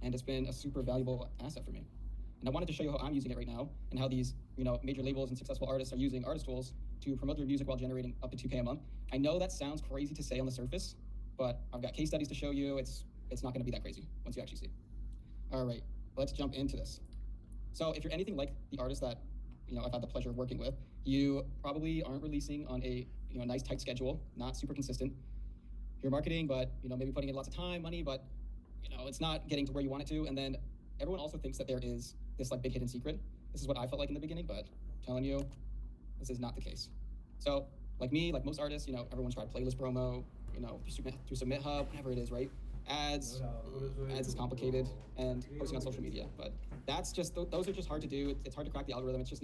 and it's been a super valuable asset for me. And I wanted to show you how I'm using it right now and how these, major labels and successful artists are using artist tools to promote their music while generating up to 2K a month. I know that sounds crazy to say on the surface, but I've got case studies to show you. It's not going to be that crazy once you actually see. All right, let's jump into this. So if you're anything like the artist that I've had the pleasure of working with, you probably aren't releasing on a nice tight schedule, not super consistent. You're marketing, but maybe putting in lots of time, money, but it's not getting to where you want it to. And then everyone also thinks that there is this like big hidden secret. This is what I felt like in the beginning, but I'm telling you, this is not the case. So like me, like most artists, everyone's tried playlist promo, through Submit Hub, whatever it is, right? Ads is complicated, and posting on social media. But that's just, those are just hard to do. It's hard to crack the algorithm. It's just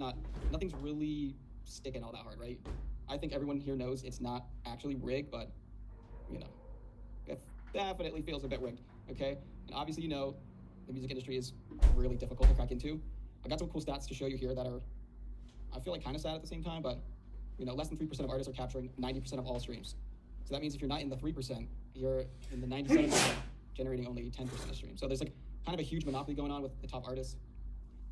nothing's really sticking all that hard, right? I think everyone here knows it's not actually rigged, but, it definitely feels a bit rigged, okay? And obviously, the music industry is really difficult to crack into. I got some cool stats to show you here that are, I feel like kind of sad at the same time, but, less than 3% of artists are capturing 90% of all streams. So that means if you're not in the 3%, you're in the 97%, generating only 10% of streams. So there's like kind of a huge monopoly going on with the top artists.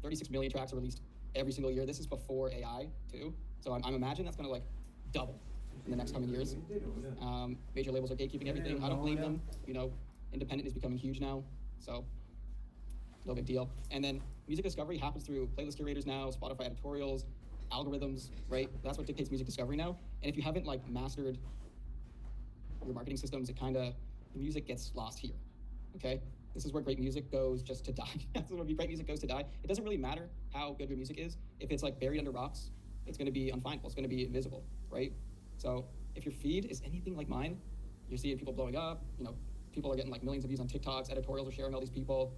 36 million tracks are released every single year. This is before AI too. So I'm imagining that's gonna like double in the next coming years. Major labels are gatekeeping everything. I don't blame them. Independent is becoming huge now. So no big deal. And then music discovery happens through playlist curators now, Spotify editorials, algorithms, right? That's what dictates music discovery now. And if you haven't like mastered your marketing systems, the music gets lost here, okay? This is where great music goes just to die. This is where great music goes to die. It doesn't really matter how good your music is. If it's like buried under rocks, it's gonna be unfindable. It's gonna be invisible, right? So if your feed is anything like mine, you're seeing people blowing up, people are getting like millions of views on TikToks, editorials are sharing all these people,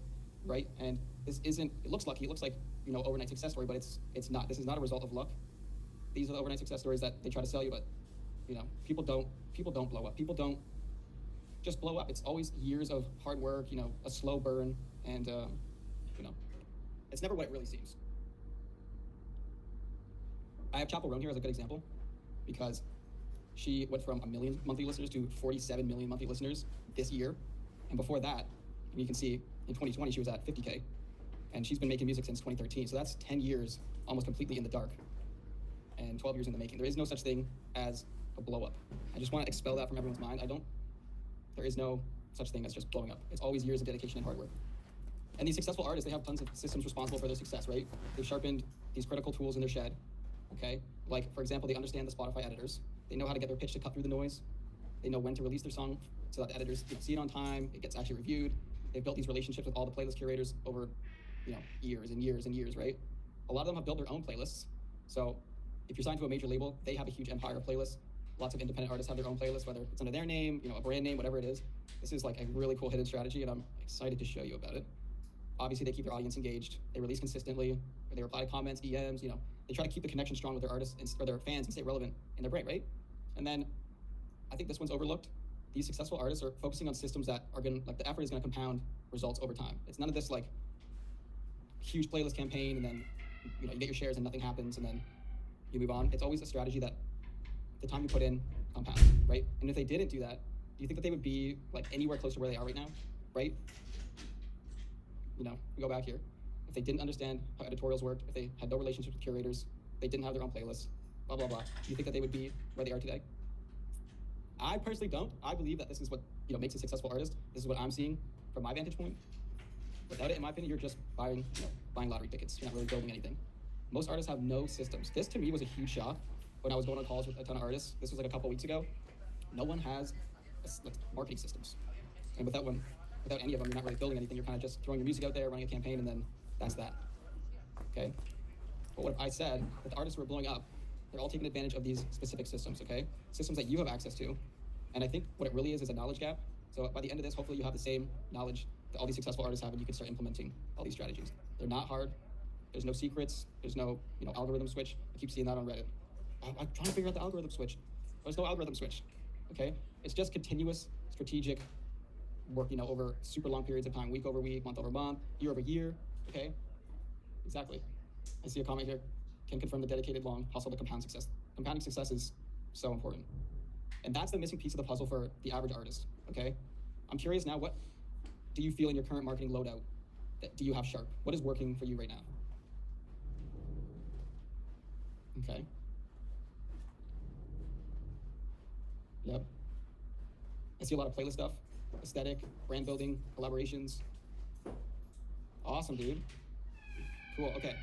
right? And this isn't, it looks lucky, it looks like, overnight success story, but it's not. This is not a result of luck. These are the overnight success stories that they try to sell you, but people don't blow up. People don't just blow up. It's always years of hard work, a slow burn, and it's never what it really seems. I have Chapel Roan here as a good example because she went from 1 million monthly listeners to 47 million monthly listeners this year. And before that, you can see in 2020, she was at 50K. And she's been making music since 2013. So that's 10 years almost completely in the dark and 12 years in the making. There is no such thing as a blow up. I just want to expel that from everyone's mind. There is no such thing as just blowing up. It's always years of dedication and hard work. And these successful artists, they have tons of systems responsible for their success, right? They've sharpened these critical tools in their shed, okay? Like, for example, they understand the Spotify editors. They know how to get their pitch to cut through the noise. They know when to release their song so that the editors see it on time, it gets actually reviewed. They've built these relationships with all the playlist curators over, years and years and years, right? A lot of them have built their own playlists. So if you're signed to a major label, they have a huge empire of playlists. Lots of independent artists have their own playlists, whether it's under their name, a brand name, whatever it is. This is like a really cool hidden strategy, and I'm excited to show you about it. Obviously, they keep their audience engaged. They release consistently. They reply to comments, DMs. They try to keep the connection strong with their artists or their fans and stay relevant in their brain, right? And then I think this one's overlooked. These successful artists are focusing on systems that are going to, like, the effort is going to compound results over time. It's none of this like huge playlist campaign and then you get your shares and nothing happens and then you move on. It's always a strategy that the time you put in compounds, right? And if they didn't do that, do you think that they would be like anywhere close to where they are right now, right? We go back here. If they didn't understand how editorials worked, if they had no relationships with curators, they didn't have their own playlists, blah, blah, blah. Do you think that they would be where they are today? I personally don't. I believe that this is what makes a successful artist. This is what I'm seeing from my vantage point. Without it, in my opinion, you're just buying lottery tickets. You're not really building anything. Most artists have no systems. This to me was a huge shock when I was going on calls with a ton of artists. This was like a couple weeks ago. No one has marketing systems, and without any of them, you're not really building anything. You're kind of just throwing your music out there, running a campaign, and then that's that. Okay. But what if I said that the artists who are blowing up, they're all taking advantage of these specific systems, okay? Systems that you have access to. And I think what it really is a knowledge gap. So by the end of this, hopefully you have the same knowledge that all these successful artists have and you can start implementing all these strategies. They're not hard. There's no secrets. There's no, algorithm switch. I keep seeing that on Reddit. I'm trying to figure out the algorithm switch. There's no algorithm switch, okay? It's just continuous strategic work, over super long periods of time, week over week, month over month, year over year, okay? Exactly. I see a comment here. Can confirm the dedicated long hustle to compound success. Compounding success is so important. And that's the missing piece of the puzzle for the average artist, okay? I'm curious now, what do you feel in your current marketing loadout do you have sharp? What is working for you right now? Okay. Yep. I see a lot of playlist stuff, aesthetic, brand building, collaborations. Awesome, dude. Cool. Okay.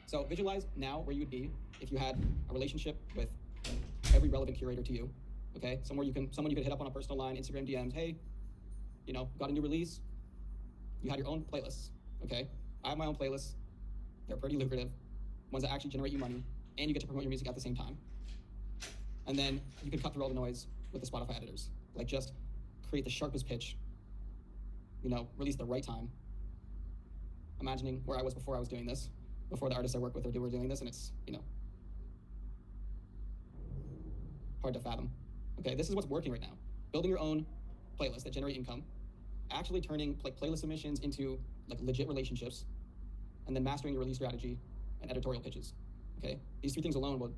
So visualize now where you would be if you had a relationship with every relevant curator to you. Okay. Someone you could hit up on a personal line, Instagram DMs. Hey, got a new release. You had your own playlists. Okay. I have my own playlists. They're pretty lucrative. Ones that actually generate you money, and you get to promote your music at the same time. And then you can cut through all the noise with the Spotify editors. Like, just create the sharpest pitch, release the right time. Imagining where I was before I was doing this, before the artists I work with were doing this, and it's, hard to fathom. Okay, this is what's working right now. Building your own playlists that generate income, actually turning playlist submissions into legit relationships, and then mastering your release strategy and editorial pitches. Okay, these three things alone will,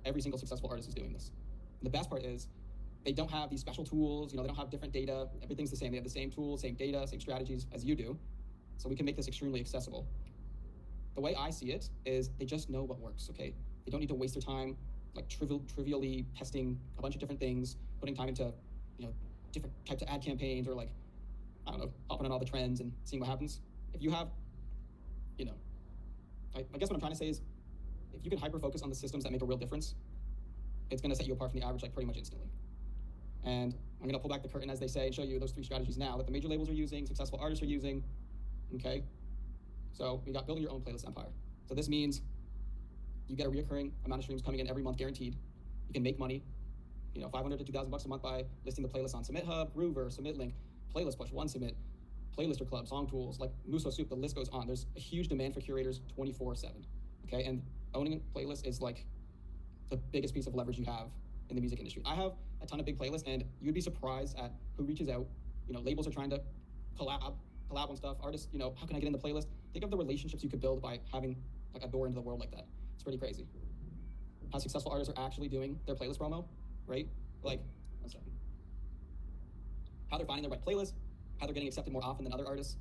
every single successful artist is doing this. And the best part is they don't have these special tools. They don't have different data. Everything's the same. They have the same tools, same data, same strategies as you do. So we can make this extremely accessible. The way I see it is they just know what works. Okay, they don't need to waste their time trivially testing a bunch of different things, putting time into different types of ad campaigns, or hopping on all the trends and seeing what happens. If you have, I guess what I'm trying to say is, if you can hyper focus on the systems that make a real difference, it's going to set you apart from the average pretty much instantly. And I'm going to pull back the curtain, as they say, and show you those three strategies now that the major labels are using, successful artists are using. Okay, so we got building your own playlist empire. So this means you get a reoccurring amount of streams coming in every month, guaranteed. You can make money, $500 to $2,000 a month by listing the playlist on Submit Hub, Groover, Submit Link, Playlist Push, One Submit, Playlister Club, Song Tools, like Muso Soup. The list goes on. There's a huge demand for curators 24/7. Okay, and owning a playlist is the biggest piece of leverage you have in the music industry. I have a ton of big playlists, and you'd be surprised at who reaches out. Labels are trying to collab on stuff. Artists, how can I get in the playlist? Think of the relationships you could build by having a door into the world like that. It's pretty crazy. How successful artists are actually doing their playlist promo, right? One second. How they're finding the right playlist, how they're getting accepted more often than other artists,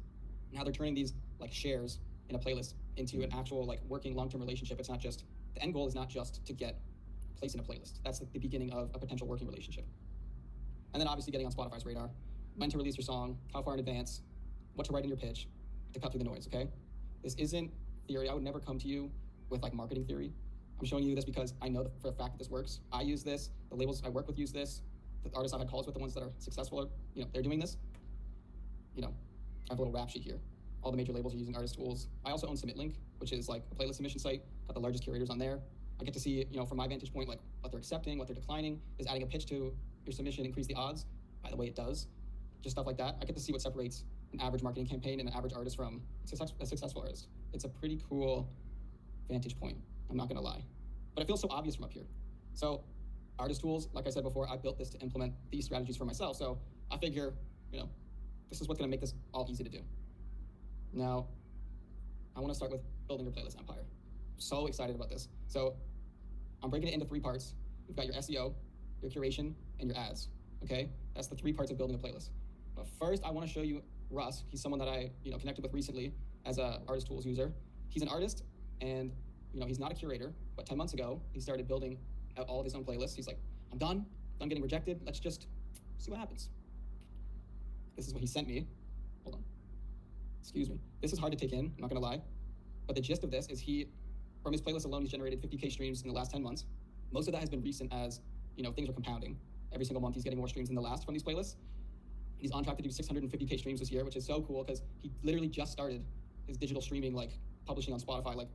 and how they're turning these shares in a playlist into an actual working long-term relationship. It's not just, the end goal is not just to get placed in a playlist. That's the beginning of a potential working relationship. And then obviously getting on Spotify's radar, when to release your song, how far in advance, what to write in your pitch to cut through the noise. Okay, this isn't theory. I would never come to you with marketing theory. I'm showing you this because I know for a fact that this works. I use this. The labels I work with use this. The artists I've had calls with, the ones that are successful, are, they're doing this. I have a little rap sheet here. All the major labels are using artist tools. I also own Submit Link, which is a playlist submission site. Got the largest curators on there. I get to see, from my vantage point, what they're accepting, what they're declining. Is adding a pitch to your submission increase the odds? By the way, it does. Just stuff like that. I get to see what separates an average marketing campaign and an average artist from a successful artist. It's a pretty cool vantage point. I'm not going to lie. But it feels so obvious from up here. So artist tools, like I said before, I built this to implement these strategies for myself. So I figure, this is what's going to make this all easy to do. Now, I want to start with building your playlist empire. So excited about this. So I'm breaking it into three parts. You've got your SEO, your curation, and your ads. Okay? That's the three parts of building a playlist. But first, I want to show you Russ. He's someone that I connected with recently as a artist tools user. He's an artist, and he's not a curator, but 10 months ago, he started building out all of his own playlists. He's like, I'm done getting rejected. Let's just see what happens. This is what he sent me. Hold on. Excuse me. This is hard to take in, I'm not gonna lie. But the gist of this is from his playlist alone, he's generated 50K streams in the last 10 months. Most of that has been recent as, things are compounding. Every single month he's getting more streams than the last from these playlists. He's on track to do 650K streams this year, which is so cool because he literally just started his digital streaming, publishing on Spotify,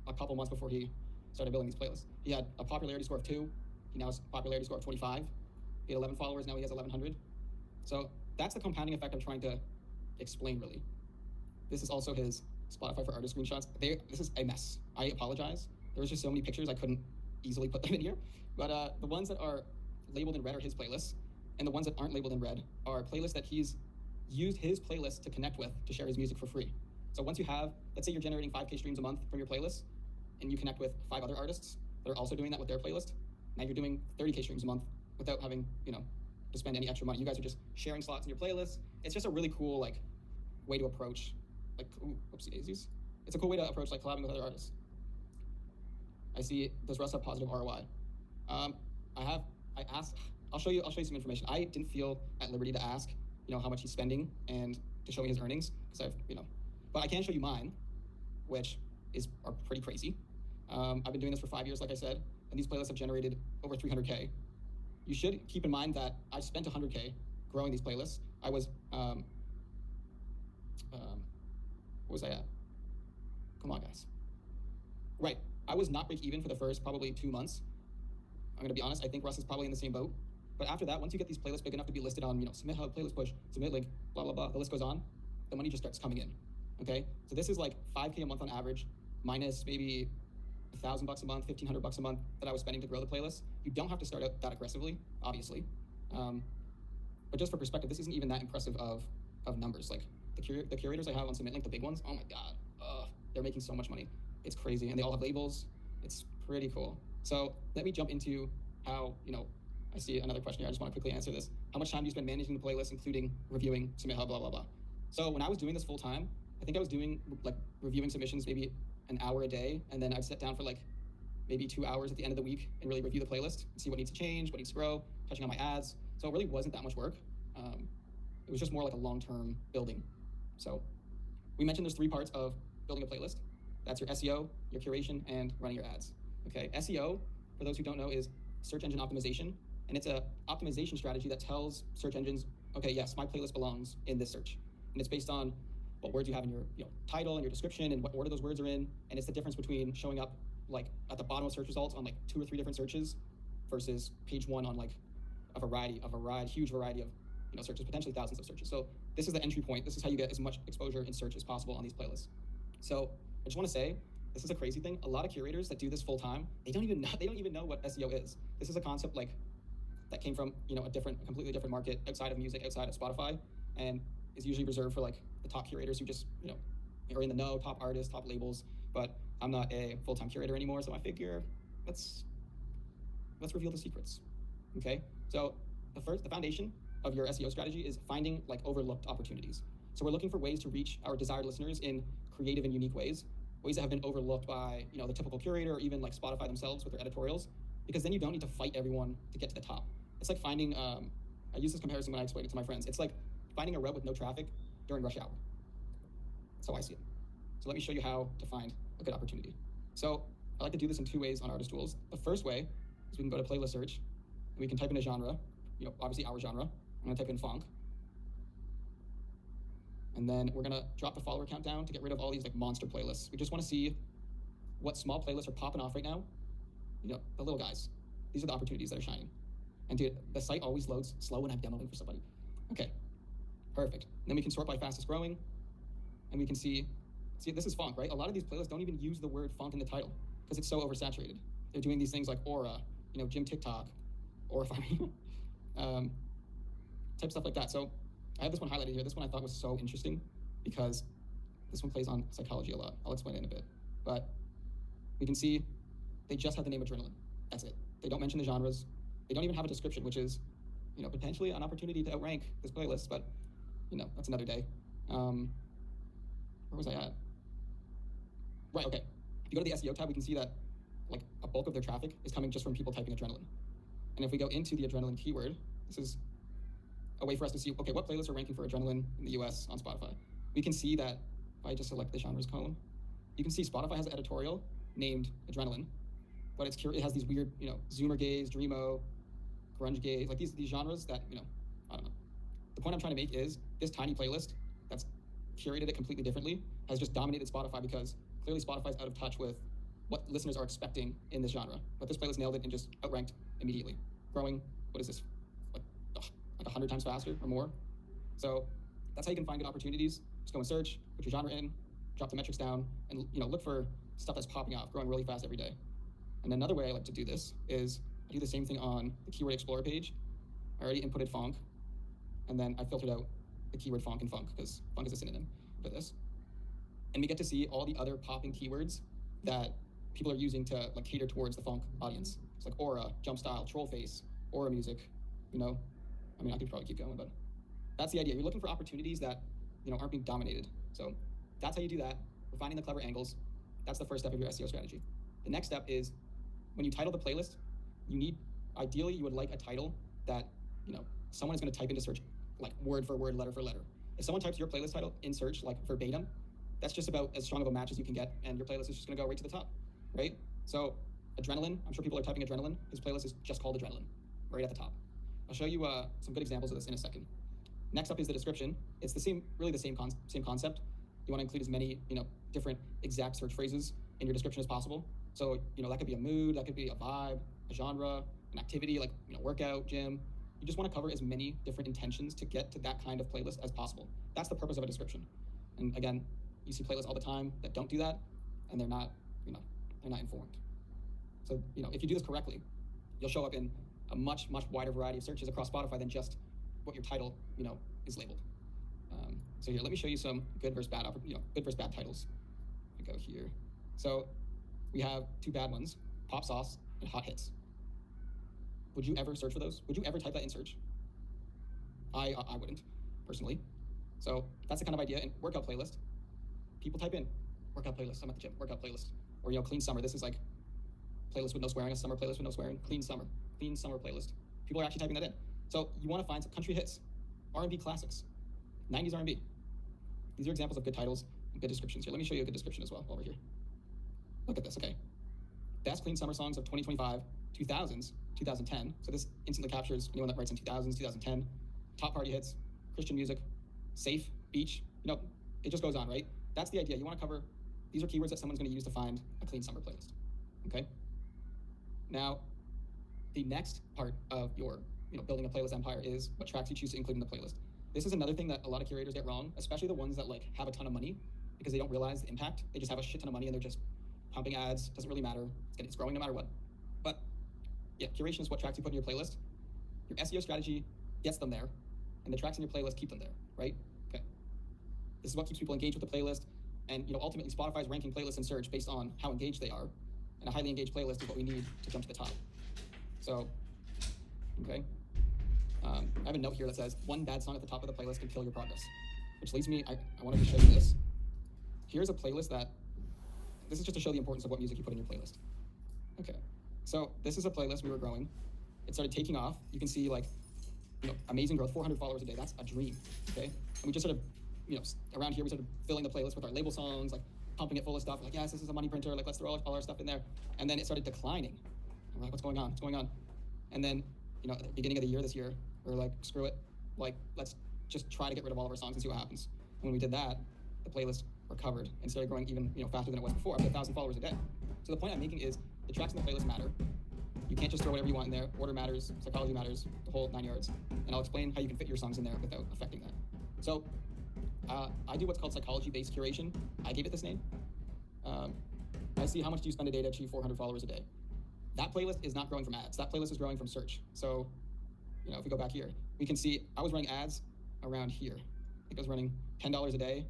a couple months before he started building these playlists. He had a popularity score of 2. He now has a popularity score of 25. He had 11 followers, now he has 1,100. So that's the compounding effect I'm trying to explain, really. This is also his Spotify for Artists screenshots. This is a mess. I apologize. There was just so many pictures, I couldn't easily put them in here. But the ones that are labeled in red are his playlists, and the ones that aren't labeled in red are playlists that he's used his playlist to connect with to share his music for free. So once you have, let's say you're generating 5K streams a month from your playlist, and you connect with 5 other artists that are also doing that with their playlist, now you're doing 30K streams a month without having, to spend any extra money. You guys are just sharing slots in your playlists. It's just a really cool, way to approach like, ooh, oopsie daisies. It's a cool way to approach like collabing with other artists. I see, does Russ have positive ROI? Um, I have, I asked, I'll show you some information. I didn't feel at liberty to ask, how much he's spending and to show me his earnings because but I can show you mine, which are pretty crazy. I've been doing this for 5 years, like I said, and these playlists have generated over 300K. You should keep in mind that I spent 100K growing these playlists. I was, what was I at? Come on, guys. Right. I was not break even for the first probably 2 months. I'm going to be honest. I think Russ is probably in the same boat. But after that, once you get these playlists big enough to be listed on, Submit Hub, Playlist Push, Submit Link, blah, blah, blah, the list goes on, the money just starts coming in. Okay? So this is like 5K a month on average, minus maybe $1,000 a month, $1,500 a month that I was spending to grow the playlist. You don't have to start out that aggressively, obviously. But just for perspective, this isn't even that impressive of numbers. Like the curators I have on Submit Link, the big ones, oh my God, they're making so much money. It's crazy, and they all have labels. It's pretty cool. So let me jump into how, I see another question here. I just want to quickly answer this. How much time do you spend managing the playlist, including reviewing, Submit Hub, blah, blah, blah? So when I was doing this full time, I think I was doing like reviewing submissions maybe an hour a day, and then I'd sit down for like maybe 2 hours at the end of the week and really review the playlist and see what needs to change, what needs to grow, touching on my ads. So it really wasn't that much work. It was just more like a long-term building. So we mentioned there's 3 parts of building a playlist. That's your SEO, your curation, and running your ads. Okay, SEO, for those who don't know, is search engine optimization, and it's a optimization strategy that tells search engines, okay, yes, my playlist belongs in this search, and it's based on what words you have in your title and your description and what order those words are in, and it's the difference between showing up like at the bottom of search results on like 2 or 3 different searches versus page 1 on like a huge variety of searches, potentially thousands of searches. So this is the entry point. This is how you get as much exposure in search as possible on these playlists. So I just want to say, this is a crazy thing. A lot of curators that do this full time, they don't even know what SEO is. This is a concept like that came from a completely different market outside of music, outside of Spotify, and is usually reserved for like the top curators who just are in the know, top artists, top labels. But I'm not a full-time curator anymore, so I figure let's reveal the secrets. Okay, so the foundation of your SEO strategy is finding like overlooked opportunities. So we're looking for ways to reach our desired listeners in creative and unique ways that have been overlooked by the typical curator or even like Spotify themselves with their editorials, because then you don't need to fight everyone to get to the top. It's like finding I use this comparison when I explain it to my friends. It's like finding a route with no traffic during rush hour. That's how I see it. So let me show you how to find a good opportunity. So I like to do this in 2 ways on Artist Tools. The first way is we can go to playlist search and we can type in a genre, obviously our genre. I'm gonna type in funk. And then we're gonna drop the follower count down to get rid of all these like monster playlists. We just wanna see what small playlists are popping off right now. The little guys. These are the opportunities that are shining. And dude, the site always loads slow when I'm demoing for somebody. Okay, perfect. And then we can sort by fastest growing, and we can see this is funk, right? A lot of these playlists don't even use the word funk in the title because it's so oversaturated. They're doing these things like Aura, Gym TikTok, or type stuff like that. So I have this one highlighted here. This one I thought was so interesting because this one plays on psychology a lot. I'll explain it in a bit. But we can see they just have the name Adrenaline. That's it. They don't mention the genres. They don't even have a description, which is, potentially an opportunity to outrank this playlist, but, that's another day. Where was I at? Right, okay. If you go to the SEO tab, we can see that, like, a bulk of their traffic is coming just from people typing Adrenaline. And if we go into the Adrenaline keyword, this is a way for us to see, okay, what playlists are ranking for Adrenaline in the US on Spotify. We can see that if I just select the genres column, you can see Spotify has an editorial named Adrenaline, but it has these weird, Zoomer gaze, Dreamo, grunge gaze, like these genres that, I don't know. The point I'm trying to make is this tiny playlist that's curated it completely differently has just dominated Spotify because clearly Spotify's out of touch with what listeners are expecting in this genre. But this playlist nailed it and just outranked immediately. Growing, what is this, like 100 times faster or more? So that's how you can find good opportunities. Just go and search, put your genre in, drop the metrics down, and look for stuff that's popping off, growing really fast every day. And another way I like to do this is I do the same thing on the Keyword Explorer page. I already inputted funk, and then I filtered out the keyword funk and funk because funk is a synonym for this. And we get to see all the other popping keywords that people are using to like cater towards the funk audience. It's like aura, jump style, troll face, aura music, I could probably keep going, but that's the idea. You're looking for opportunities that, aren't being dominated. So that's how you do that. We're finding the clever angles. That's the first step of your SEO strategy. The next step is when you title the playlist, ideally you would like a title that, someone is going to type into search like word for word, letter for letter. If someone types your playlist title in search like verbatim, that's just about as strong of a match as you can get, and your playlist is just going to go right to the top, right? So adrenaline, I'm sure people are typing adrenaline. His playlist is just called adrenaline, right at the top. I'll show you some good examples of this in a second. Next up is the description. It's the same concept. You want to include as many, different exact search phrases in your description as possible. So, that could be a mood, that could be a vibe, a genre, an activity like, workout, gym. You just want to cover as many different intentions to get to that kind of playlist as possible. That's the purpose of a description. And again, you see playlists all the time that don't do that, and they're not informed. So, if you do this correctly, you'll show up in a much, much wider variety of searches across Spotify than just what your title, is labeled. So here, let me show you some good versus bad titles. I go here. So we have two bad ones, Pop Sauce and Hot Hits. Would you ever search for those? Would you ever type that in search? I wouldn't, personally. So that's the kind of idea. In workout playlist, people type in workout playlist, I'm at the gym, workout playlist. Or, clean summer. This is like playlist with no swearing, a summer playlist with no swearing, clean summer playlist. People are actually typing that in. So you want to find some country hits, R&B classics, 90s R&B. These are examples of good titles and good descriptions here. Let me show you a good description as well while we're here. Look at this, okay. Best clean summer songs of 2025, 2000s, 2010. So this instantly captures anyone that writes in 2000s, 2010. Top party hits, Christian music, safe, beach. It just goes on, right? That's the idea. You want to cover, these are keywords that someone's going to use to find a clean summer playlist, okay? Now, the next part of your building a playlist empire is what tracks you choose to include in the playlist. This is another thing that a lot of curators get wrong, especially the ones that have a ton of money because they don't realize the impact. They just have a shit ton of money and they're just pumping ads. Doesn't really matter. It's growing no matter what. But yeah, curation is what tracks you put in your playlist. Your SEO strategy gets them there, and the tracks in your playlist keep them there, right? Okay. This is what keeps people engaged with the playlist, and ultimately Spotify's ranking playlists in search based on how engaged they are, and a highly engaged playlist is what we need to jump to the top. So, okay. I have a note here that says, one bad song at the top of the playlist can kill your progress, which leads me, I wanted to show you this. Here's a playlist this is just to show the importance of what music you put in your playlist. Okay, so this is a playlist we were growing. It started taking off. You can see amazing growth, 400 followers a day. That's a dream, okay? And we just sort of, around here, we started filling the playlist with our label songs, pumping it full of stuff. We're like, yes, this is a money printer. Let's throw all our stuff in there. And then it started declining. And we're like, what's going on? And then, at the beginning of the year this year, we're like, screw it. Let's just try to get rid of all of our songs and see what happens. And when we did that, the playlist recovered and started growing even faster than it was before, up to 1,000 followers a day. So the point I'm making is the tracks in the playlist matter. You can't just throw whatever you want in there. Order matters, psychology matters, the whole 9 yards. And I'll explain how you can fit your songs in there without affecting that. So I do what's called psychology-based curation. I gave it this name. I see how much do you spend a day to achieve 400 followers a day. That playlist is not growing from ads. That playlist is growing from search. So, if we go back here, we can see I was running ads around here. I think I was running $10 a day.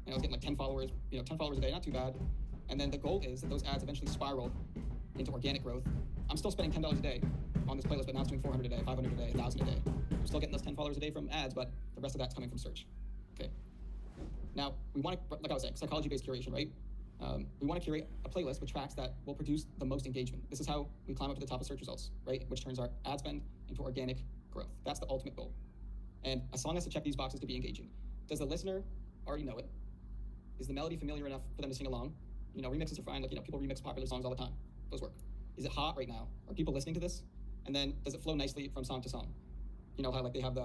And I was getting 10 followers, 10 followers a day, not too bad. And then the goal is that those ads eventually spiral into organic growth. I'm still spending $10 a day on this playlist, but now it's doing 400 a day, 500 a day, 1,000 a day. I'm still getting those 10 followers a day from ads, but the rest of that's coming from search. Okay. Now, we want to, like I was saying, psychology-based curation, right? We want to curate a playlist with tracks that will produce the most engagement. This is how we climb up to the top of search results, right? Which turns our ad spend into organic growth. That's the ultimate goal. And a song has to check these boxes to be engaging. Does the listener already know it? Is the melody familiar enough for them to sing along? Remixes are fine. People remix popular songs all the time. Those work. Is it hot right now? Are people listening to this? And then does it flow nicely from song to song? How they have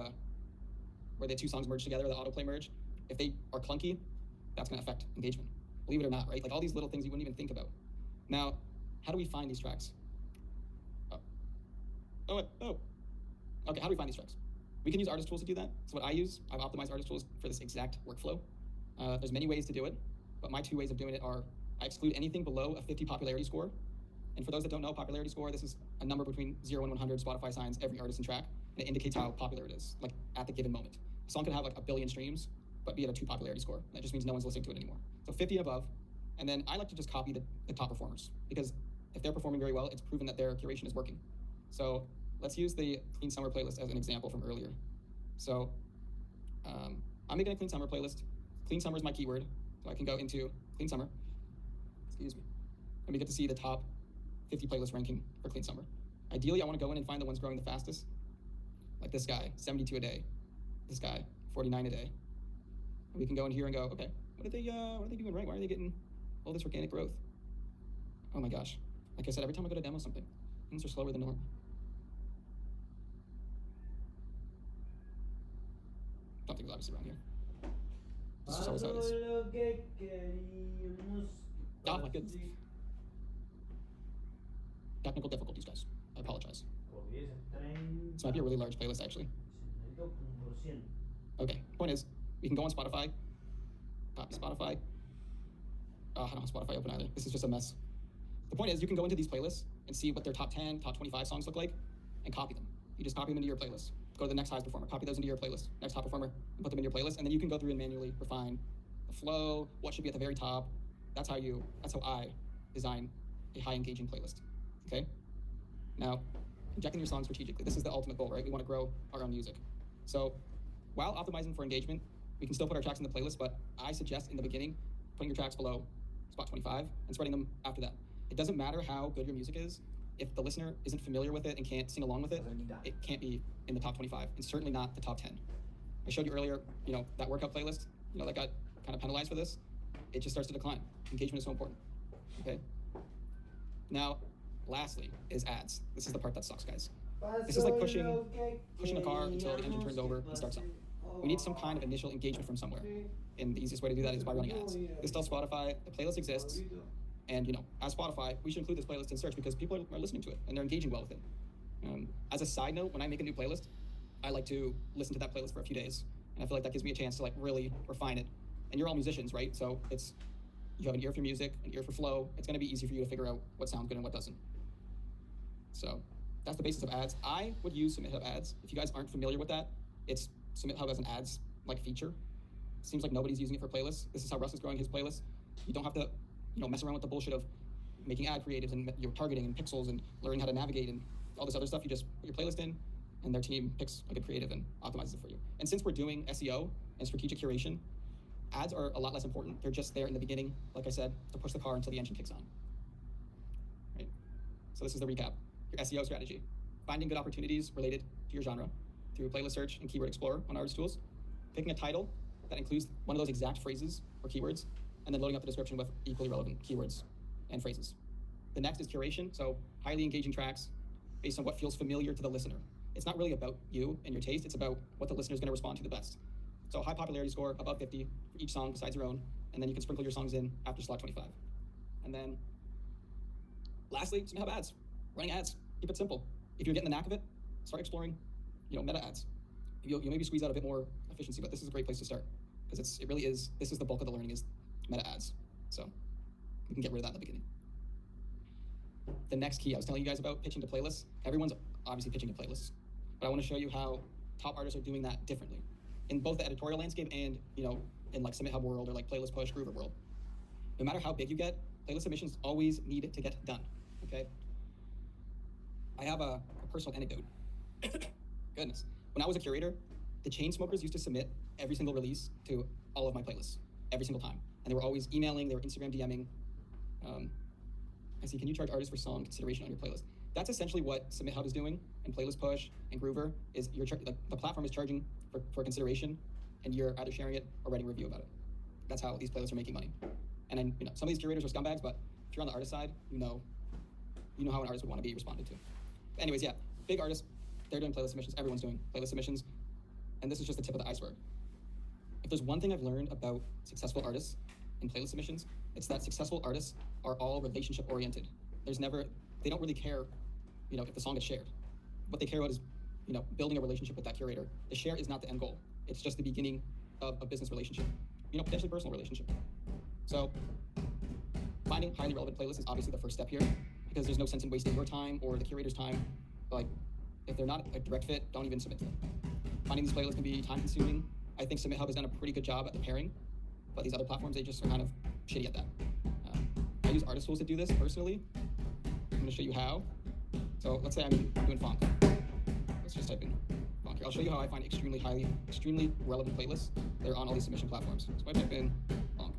where the two songs merge together, the autoplay merge? If they are clunky, that's going to affect engagement. Believe it or not, right? All these little things you wouldn't even think about. Now, how do we find these tracks? Okay, how do we find these tracks? We can use artist tools to do that. That's what I use. I've optimized artist tools for this exact workflow. There's many ways to do it, but my 2 ways of doing it are I exclude anything below a 50 popularity score. And for those that don't know, popularity score, this is a number between 0 and 100 Spotify assigns every artist and track, and it indicates how popular it is, at the given moment. A song could have 1 billion streams, but be at a 2 popularity score. That just means no one's listening to it anymore. So 50 and above, and then I like to just copy the top performers, because if they're performing very well, it's proven that their curation is working. So let's use the Clean Summer playlist as an example from earlier. So I'm making a Clean Summer playlist. Clean summer is my keyword. So I can go into clean summer. Excuse me. And we get to see the top 50 playlist ranking for clean summer. Ideally, I want to go in and find the ones growing the fastest. Like this guy, 72 a day. This guy, 49 a day. And we can go in here and go, okay, what are they doing right? Why are they getting all this organic growth? Oh my gosh. Like I said, every time I go to demo something, things are slower than normal. Something's obviously wrong here. This is always how it is. Oh my goodness. Technical difficulties, guys. I apologize. This might be a really large playlist, actually. Okay, point is, we can go on Spotify. Copy Spotify. Oh, I don't have Spotify open either. This is just a mess. The point is, you can go into these playlists and see what their top 10, top 25 songs look like, and copy them. You just copy them into your playlist. Go to the next highest performer, copy those into your playlist. Next top performer, and put them in your playlist, and then you can go through and manually refine the flow, what should be at the very top. That's how I design a high engaging playlist. Okay? Now, injecting your songs strategically. This is the ultimate goal, right? We want to grow our own music. So, while optimizing for engagement, we can still put our tracks in the playlist, but I suggest in the beginning, putting your tracks below spot 25 and spreading them after that. It doesn't matter how good your music is. If the listener isn't familiar with it and can't sing along with it, it can't be in the top 25, and certainly not the top 10. I showed you earlier, that workout playlist, that got kind of penalized for this. It just starts to decline. Engagement is so important, okay? Now, lastly is ads. This is the part that sucks, guys. This is like pushing a car until the engine turns over and starts up. We need some kind of initial engagement from somewhere. And the easiest way to do that is by running ads. This tells Spotify the playlist exists, and as Spotify, we should include this playlist in search because people are listening to it and they're engaging well with it. As a side note, when I make a new playlist, I like to listen to that playlist for a few days, and I feel like that gives me a chance to really refine it. And you're all musicians, right? So you have an ear for music, an ear for flow. It's going to be easy for you to figure out what sounds good and what doesn't. So that's the basis of ads. I would use Submit Hub ads. If you guys aren't familiar with that, it's Submit Hub as an ads feature. Seems like nobody's using it for playlists. This is how Russ is growing his playlist. You don't have to mess around with the bullshit of making ad creatives and targeting and pixels and learning how to navigate and all this other stuff. You just put your playlist in, and their team picks a good creative and optimizes it for you. And since we're doing SEO and strategic curation, ads are a lot less important. They're just there in the beginning, like I said, to push the car until the engine kicks on. Right? So this is the recap. Your SEO strategy. Finding good opportunities related to your genre through playlist search and keyword explorer on Artist Tools. Picking a title that includes one of those exact phrases or keywords, and then loading up the description with equally relevant keywords and phrases. The next is curation, so highly engaging tracks based on what feels familiar to the listener. It's not really about you and your taste, it's about what the listener is going to respond to the best. So high popularity score, above 50 for each song besides your own, and then you can sprinkle your songs in after slot 25. And then lastly, Submit Hub ads. Running ads, keep it simple. If you're getting the knack of it, start exploring, meta ads. You'll maybe squeeze out a bit more efficiency, but this is a great place to start because this is the bulk of the learning is meta ads. So you can get rid of that in the beginning. The next key I was telling you guys about pitching to playlists. Everyone's obviously pitching to playlists, but I want to show you how top artists are doing that differently in both the editorial landscape and in Submit Hub world or Playlist Push, Groover world. No matter how big you get, playlist submissions always need to get done. Okay. I have a personal anecdote. Goodness. When I was a curator, the Chainsmokers used to submit every single release to all of my playlists, every single time. And they were always emailing, they were Instagram DMing. I see, can you charge artists for song consideration on your playlist? That's essentially what Submit Hub is doing, and Playlist Push and Groover is the platform is charging for consideration, and you're either sharing it or writing a review about it. That's how these playlists are making money. And then some of these curators are scumbags, but if you're on the artist side, you know how an artist would want to be responded to. But anyways, yeah, big artists, they're doing playlist submissions. Everyone's doing playlist submissions, and this is just the tip of the iceberg. If there's one thing I've learned about successful artists in playlist submissions, it's that successful artists are all relationship oriented. They don't really care, if the song gets shared. What they care about is, building a relationship with that curator. The share is not the end goal. It's just the beginning of a business relationship, potentially personal relationship. So finding highly relevant playlists is obviously the first step here because there's no sense in wasting your time or the curator's time. If they're not a direct fit, don't even submit to them. Finding these playlists can be time consuming. I think Submit Hub has done a pretty good job at the pairing, but these other platforms, they just are kind of shitty at that. I use Artist Tools to do this personally. I'm going to show you how. So let's say I'm doing funk. Let's just type in funk. Here, I'll show you how I find extremely relevant playlists that are on all these submission platforms. So I type in bonk.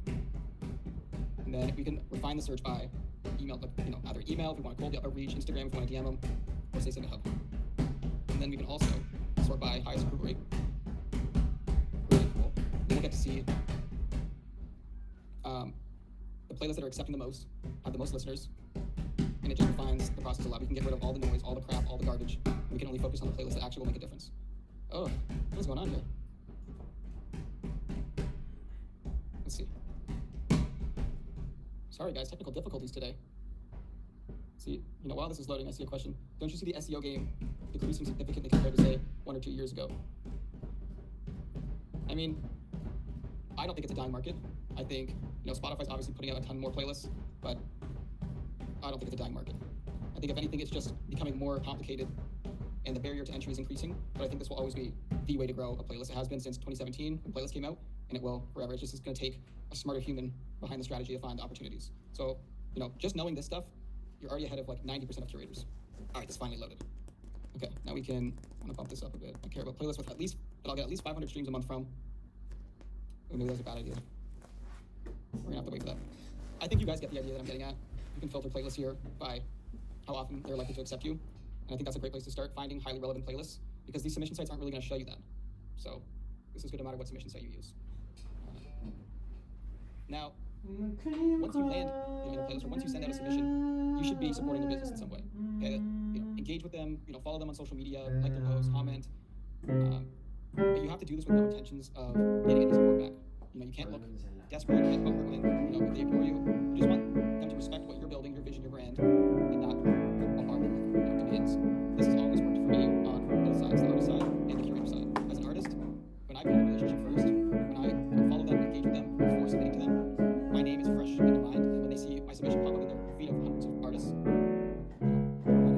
And then we can refine the search by email, either email if we want to cold outreach, Instagram if we want to DM them, or say send a hub. And then we can also sort by highest approval rate. Really cool. And we'll get to see the playlists that are accepting the most, have the most listeners, and it just refines the process a lot. We can get rid of all the noise, all the crap, all the garbage. We can only focus on the playlists that actually will make a difference. Oh, what's going on here? Let's see. Sorry guys, technical difficulties today. See, while this is loading, I see a question. Don't you see the SEO game decreasing significantly compared to, say, 1 or 2 years ago? I mean, I don't think it's a dying market. I think, Spotify's obviously putting out a ton more playlists, but I don't think it's a dying market. I think if anything, it's just becoming more complicated and the barrier to entry is increasing, but I think this will always be the way to grow a playlist. It has been since 2017 when playlists came out, and it will forever. It's just going to take a smarter human behind the strategy to find opportunities. So, just knowing this stuff, you're already ahead of like 90% of curators. All right, this finally loaded. Okay, now we can, I'm gonna bump this up a bit. I care about playlists with that I'll get at least 500 streams a month from. Oh, maybe that was a bad idea. We're gonna have to wait for that. I think you guys get the idea that I'm getting at. You can filter playlists here by how often they're likely to accept you. And I think that's a great place to start, finding highly relevant playlists, because these submission sites aren't really gonna show you that. So this is good no matter what submission site you use. Now, once you land in a playlist, or once you send out a submission, you should be supporting their business in some way. Okay? Engage with them, follow them on social media, like their posts, comment. But you have to do this with no intentions of getting any support back. You can't look desperate or get bummed when if they ignore you. You just want them to respect what you're building, your vision, your brand, and not bombard them with demands. This has always worked for me on both sides, the artist side and the curator side. As an artist, when I build a relationship first, when I follow them, engage with them before submitting to them, my name is fresh in their mind, and when they see my submission pop up in their feed of hundreds of artists,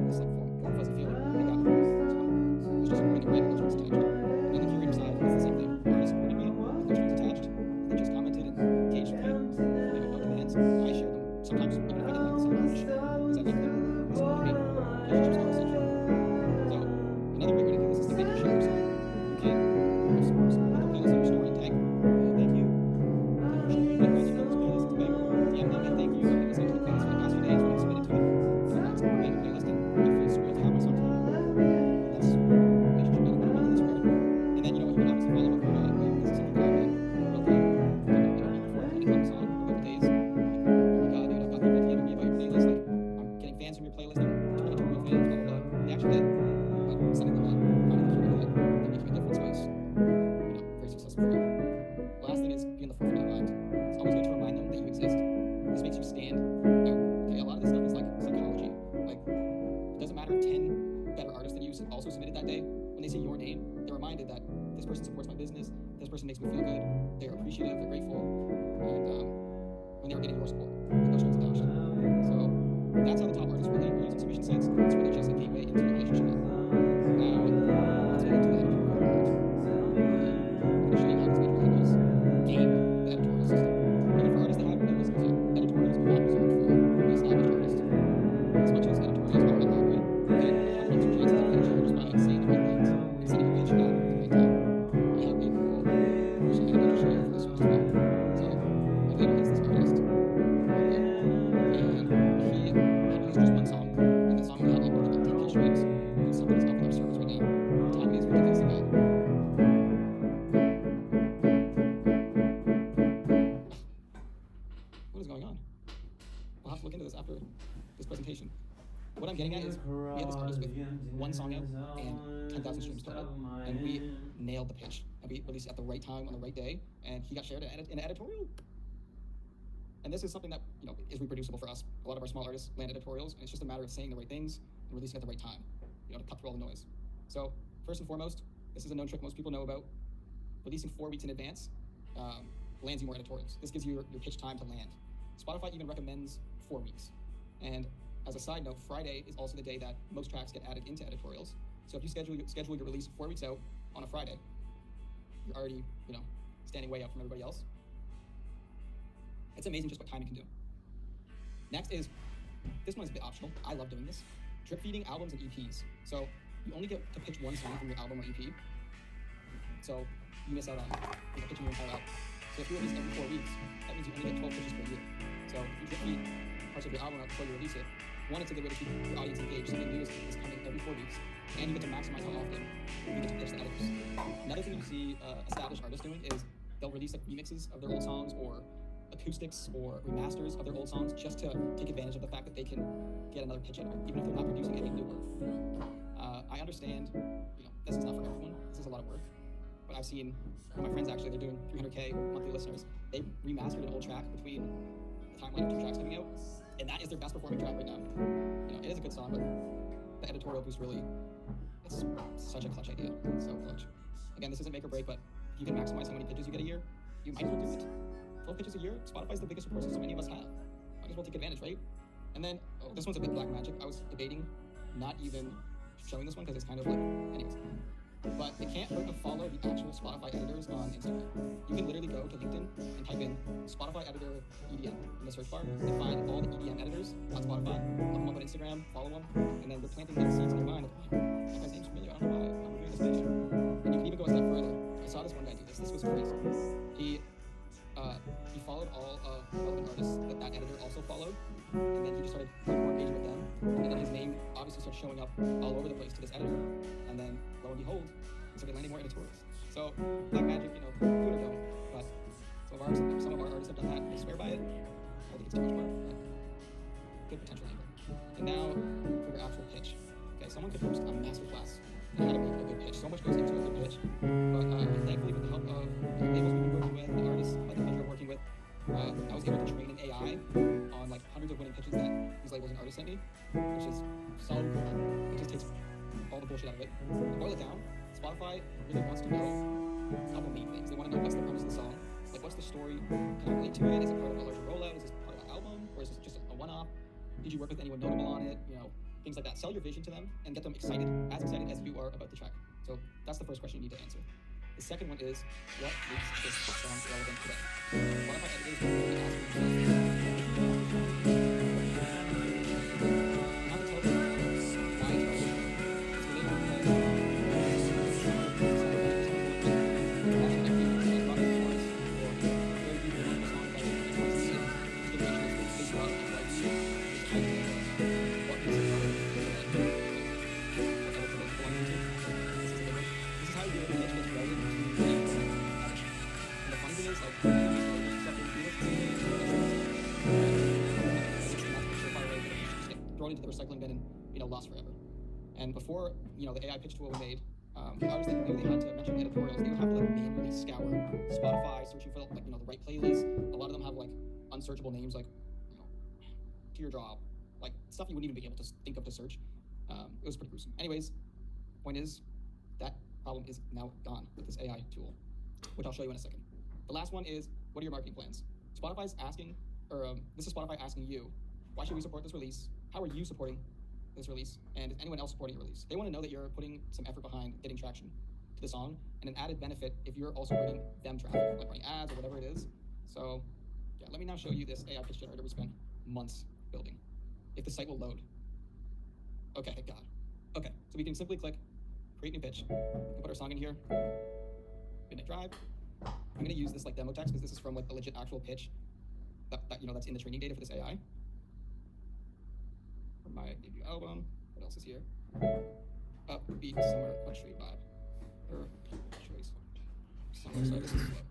this like warm fuzzy feeling, they got someone who's just supporting the brand with no strings attached. And on the curator side, it's the same thing. Artists supporting me with no strings attached. They just commented and engaged with me. They have no demands. I share them. Sometimes even if I didn't like the song, I share them because I like them. They supported me. Relationships are essential. So another great way to do this is to make your share your song. You can put the playlist on your story and tag. Oh, thank you. Thank you for sharing my friends. You know this playlist. It's a banger. DM them and thank you. I've been listening to the playlist for the past few days when I've submitted to them. It's a banger playlist and it feels surreal to have my songs on it. That's relationship building 101 in this regard. And then, you can obviously follow up periodically. This is something that I've been really, right before I play the song, a couple days. Oh my god, dude, I've got people DMing me about your playlist. Like, I'm getting fans from your playlist. They're editorial fans, blah, blah, blah. They actually did. But sending them that, finding the curator that making a difference was, very successful for me. The last thing is be in the forefront of their mind. It's always good to remind them that you exist. This makes you stand out. Okay, a lot of this stuff is like psychology. Like, it doesn't matter if 10 better artists than you also submitted that day. When they see your name, they're reminded that this person supports my business, this person makes me feel good, they're appreciative, they're grateful, and when they're getting your support with no strings attached. So that's how the top artists really are using submission sites. It's really just a gateway into a relationship. Now, let's get into the editorial world. I'm going to show you how these major labels game the editorial system. Even for artists that have no listeners yet, editorials are not reserved for the established artists. As much as editorials are a lottery, they 100x your chances of getting shared just by saying the right things and sending a pitch at the right time. I have a cool person I'm going to show you for this one as well. So my label is this artist right here, and he had released just one song, and the song only had like more than 10K streams. It's something that's up with our servers right now. The timing is ridiculously bad. What is going on? We'll have to look into this after this presentation. What I'm getting at is we had this artist with one song out and 10,000 streams total, and we nailed the pitch. And we released it at the right time on the right day, and he got shared in an editorial. And this is something that is reproducible for us. A lot of our small artists land editorials, and it's just a matter of saying the right things and releasing at the right time, to cut through all the noise. So first and foremost, this is a known trick most people know about. Releasing 4 weeks in advance lands you more editorials. This gives you your pitch time to land. Spotify even recommends 4 weeks. And as a side note, Friday is also the day that most tracks get added into editorials. So if you schedule your release 4 weeks out on a Friday, you're already, standing way out from everybody else. It's amazing just what timing can do. Next is, this one is a bit optional. I love doing this. Drip feeding albums and EPs. So, you only get to pitch one song from your album or EP. So you miss out on pitching your entire album. So if you release every 4 weeks, that means you only get 12 pitches per year. So if you repeat parts of your album out before you release it, one, it's a good way to keep your audience engaged. Something new is coming every 4 weeks, and you get to maximize how often you get to pitch the editors. Another thing you see established artists doing is they'll release like remixes of their old songs or acoustics or remasters of their old songs just to take advantage of the fact that they can get another pitch editor, even if they're not producing any new work. I understand, this is not for everyone. This is a lot of work. But I've seen my friends actually, they're doing 300K monthly listeners. They remastered an old track between the timeline of 2 tracks coming out, and that is their best performing track right now. It is a good song, but the editorial boost really, it's such a clutch idea. So clutch. Again, this isn't make or break, but if you can maximize how many pitches you get a year, you might as well do it. 12 pitches a year, Spotify's the biggest support system any of us have. Might as well take advantage, right? And then, this one's a bit black magic. I was debating not even showing this one because it's kind of like, anyways. But it can't hurt to follow the actual Spotify editors on Instagram. You can literally go to LinkedIn and type in Spotify editor EDM in the search bar and find all the EDM editors on Spotify. Look them up on Instagram, follow them, and then they're planting little seeds in your mind of, that guy's name's familiar, I don't know why I'm reviewing this page. And you can even go a step further. I saw this one guy do this. This was crazy. He followed all of relevant artists that editor also followed, and then he just started engaging with them, and then his name obviously started showing up all over the place to this editor, and then lo and behold, he started landing more editorials. So black magic, do it or don't, but some of our artists have done that. They swear by it. I think it's too much work, but good potential angle. And now for your actual pitch. Okay, someone could host a masterclass on how to make a good pitch. So much goes into a good pitch, but thankfully with the help of the labels we've been working with, the artists I had the pleasure of working with, I was able to train an AI on like hundreds of winning pitches that these labels and artists sent me, which is so cool. It just takes all the bullshit out of it. To boil it down, Spotify really wants to know a couple main things. They want to know what's the premise of the song, like what's the story, can I relate to it, is it part of a larger rollout, is this part of an album, or is this just a one-off? Did you work with anyone notable on it? Things like that. Sell your vision to them and get them as excited as you are about the track. So that's the first question you need to answer. The second one is, what makes this song relevant today? Spotify editors don't really ask themselves. Not to tell them why it's relevant. It's related thrown into the recycling bin and lost forever. And before the AI pitch tool was made, the artists that knew they had to mention editorials, they would have to manually scour Spotify, searching for the right playlist. A lot of them have unsearchable names like teardrop, like stuff you wouldn't even be able to think of to search. It was pretty gruesome. Anyways, point is that problem is now gone with this AI tool, which I'll show you in a second. The last one is, what are your marketing plans? Spotify's asking, this is Spotify asking you, why should we support this release? How are you supporting this release? And is anyone else supporting your release? They want to know that you're putting some effort behind getting traction to the song, and an added benefit if you're also bringing them traffic, like running ads or whatever it is. So yeah, let me now show you this AI pitch generator we spent months building. If the site will load. Okay, thank God. Okay, so we can simply click create new pitch. We can put our song in here. Midnight Drive. I'm gonna use this demo text because this is from a legit actual pitch that's in the training data for this AI. From my debut album. What else is here? Upbeat summer country vibe. Or choice. Summer, sorry, this is slow.